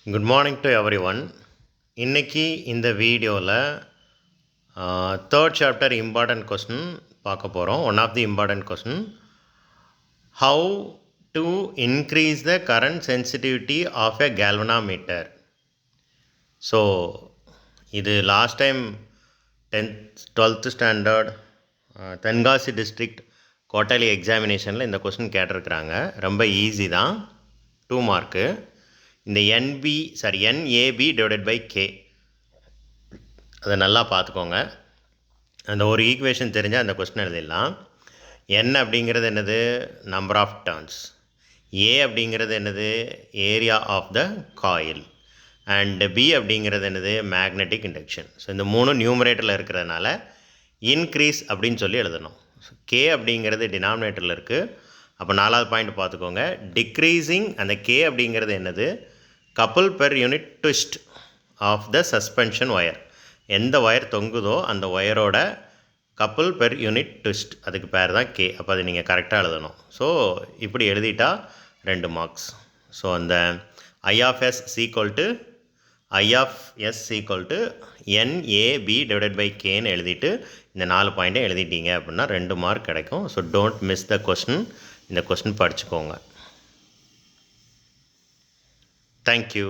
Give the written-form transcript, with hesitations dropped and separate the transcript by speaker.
Speaker 1: Good morning to everyone. இன்றைக்கி இந்த வீடியோவில் தேர்ட் சாப்டர் இம்பார்ட்டன்ட் கொஸ்டின் பார்க்க போகிறோம். One of the important question, how to increase the current sensitivity of a galvanometer. So இது last time 12th standard Tenkasi district quarterly எக்ஸாமினேஷனில் இந்த question கேட்டிருக்கிறாங்க. ரொம்ப ஈஸி தான், 2 மார்க்கு. இந்த NAB டிவைடட் பை K அதை நல்லா பார்த்துக்கோங்க. அந்த ஒரு ஈக்குவேஷன் தெரிஞ்சால் அந்த கொஸ்டின் எழுதிடலாம். N அப்படிங்கிறது என்னது? Number of turns. A அப்படிங்கிறது என்னது? Area of the coil. And B அப்படிங்கிறது என்னது? Magnetic induction. ஸோ இந்த மூணு நியூமரேட்டரில் இருக்கிறதுனால இன்க்ரீஸ் அப்படின்னு சொல்லி எழுதணும். K அப்படிங்கிறது டினாமினேட்டரில் இருக்குது. அப்போ 4வது பாயிண்ட் பார்த்துக்கோங்க. டிக்ரீஸிங் அந்த K அப்படிங்கிறது என்னது? Couple per unit twist of the suspension wire. எந்த ஒயர் தொங்குதோ அந்த ஒயரோட கப்புள் பெர் யூனிட் ட்விஸ்ட், அதுக்கு பேர் தான் K. அப்போ அதை நீங்கள் கரெக்டாக எழுதணும். ஸோ இப்படி எழுதிட்டா 2 மார்க்ஸ். ஸோ அந்த I(S) NAB டிவைடட் பை Kன்னு எழுதிட்டு இந்த 4 பாயிண்ட்டை எழுதிட்டீங்க அப்படின்னா 2 மார்க் கிடைக்கும். So don't miss the question. இந்த கொஸ்டின் படிச்சுக்கோங்க. Thank you.